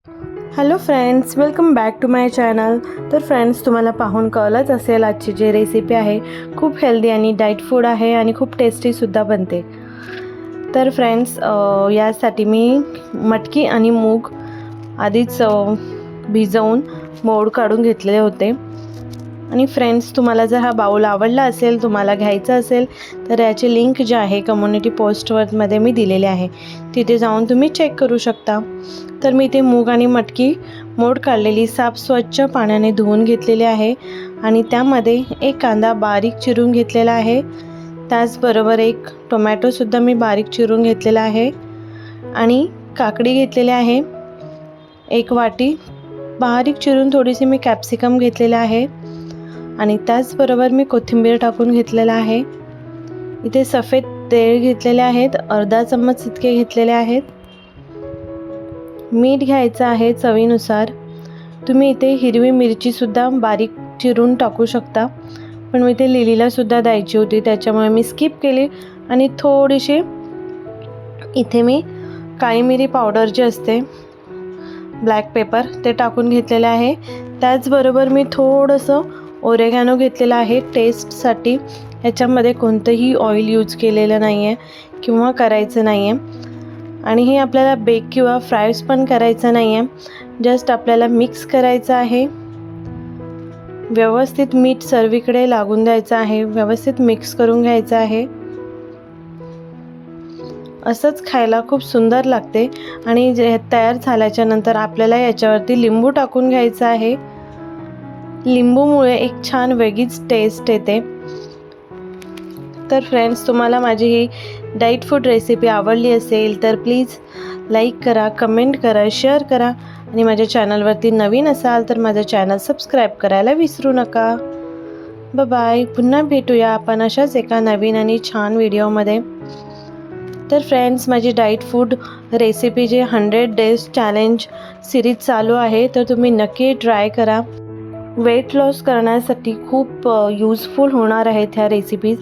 Hello friends, welcome back to my channel. तर friends, तुम्हाला पाहून कळलंच असेल आजची जी रेसिपी आहे खूप हेल्दी आणि डाईट फूड आहे आणि खूप टेस्टीसुद्धा बनते. तर फ्रेंड्स, यासाठी मी मटकी आणि मूग आधीच भिजवून मोड काढून घेतलेले होते. आणि फ्रेंड्स, तुम्हाला जर हा बाउल आवडला असेल, तुम्हाला घ्यायचा असेल, तर याची लिंक जी आहे कम्युनिटी पोस्टमध्ये मी दिलेली आहे, तिथे जाऊन तुम्ही चेक करू शकता. तर मी ते मूग आणि मटकी मोड काढलेली साफ स्वच्छ पाण्याने धुवून घेतलेली आहे आणि त्यामध्ये एक कांदा बारीक चिरून घेतलेला आहे. त्याचबरोबर एक टोमॅटोसुद्धा मी बारीक चिरून घेतलेला आहे आणि काकडी घेतलेली आहे. एक वाटी बारीक चिरून थोडीशी मी कॅप्सिकम घेतलेला आहे आणि त्याचबरोबर मी कोथिंबीर टाकून घेतलेला आहे. इथे सफेद तेल घेतलेले आहेत, अर्धा चम्मच इतके घेतलेले आहेत. मीठ घ्यायचं आहे चवीनुसार. तुम्ही इथे हिरवी मिरचीसुद्धा बारीक चिरून टाकू शकता, पण मी इथे लिलीलासुद्धा द्यायची होती, त्याच्यामुळे मी स्किप केली. आणि थोडीशी इथे मी काळी मिरी पावडर जी असते, ब्लॅक पेपर, ते टाकून घेतलेले आहे. त्याचबरोबर मी थोडंसं ओरेगॅनो घेतलेलं आहे टेस्टसाठी. ह्याच्यामध्ये कोणतंही ऑइल यूज केलेलं नाही आहे किंवा करायचं नाही आहे आणि हे आपल्याला बेक किंवा फ्राईज पण करायचं नाही आहे. जस्ट आपल्याला मिक्स करायचं आहे. व्यवस्थित मीठ सर्वीकडे लागून द्यायचं आहे, व्यवस्थित मिक्स करून घ्यायचं आहे. असंच खायला खूप सुंदर लागते. आणि जे तयार झाल्याच्या नंतर आपल्याला याच्यावरती लिंबू टाकून घ्यायचं आहे. लिंबूमुळे एक छान वेगळीच टेस्ट येते. तर फ्रेंड्स, तुम्हाला माझी ही डाईट फूड रेसिपी आवडली असेल तर प्लीज लाईक करा, कमेंट करा, शेअर करा आणि माझ्या चॅनलवरती नवीन असाल तर माझं चॅनल सबस्क्राईब करायला विसरू नका. बाय. पुन्हा भेटूया आपण अशाच एका नवीन आणि छान व्हिडिओमध्ये. तर फ्रेंड्स, माझी डाईट फूड रेसिपी जे 100 डेज चॅलेंज सिरीज चालू आहे, तर तुम्ही नक्की ट्राय करा. वेट लॉस करण्यासाठी खूप यूजफुल होणार आहेत ह्या रेसिपीज.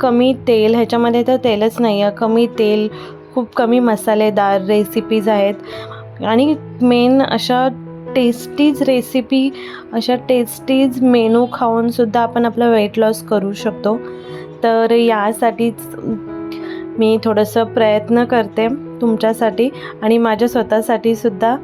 कमी तेल, ह्याच्यामध्ये तर तेलच नाही आहे, कमी तेल, खूप कमी मसालेदार रेसिपीज आहेत आणि मेन अशा टेस्टीज रेसिपी, अशा टेस्टीज मेनू खाऊनसुद्धा आपण आपला वेट लॉस करू शकतो. तर यासाठीच मी थोडंसं प्रयत्न करते तुमच्यासाठी आणि माझ्या स्वतःसाठीसुद्धा.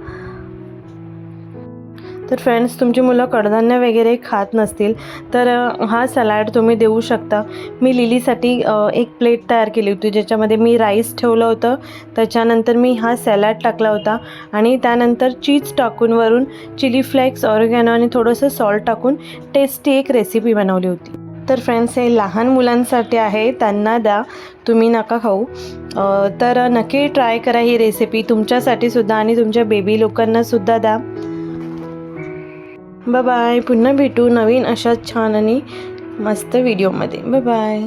तर फ्रेंड्स, तुमची मुलं कडधान्य वगैरे खात नसतील तर हा सलाड तुम्ही देऊ शकता. मी लिलीसाठी एक प्लेट तयार केली होती, ज्याच्यामध्ये मी राईस ठेवलं होतं, त्याच्यानंतर मी हा सॅलड टाकला होता आणि त्यानंतर चीज टाकून वरून चिली फ्लेक्स, ऑरिगॅनो आणि थोडंसं सॉल्ट टाकून टेस्टी एक रेसिपी बनवली होती. तर फ्रेंड्स, हे लहान मुलांसाठी आहे, त्यांना द्या, तुम्ही नका खाऊ. तर नक्की ट्राय करा ही रेसिपी तुमच्यासाठीसुद्धा आणि तुमच्या बेबी लोकांनासुद्धा द्या. बाय. पुन्हा भेटू नवीन अशाच छान आणि मस्त व्हिडिओमध्ये. बाय.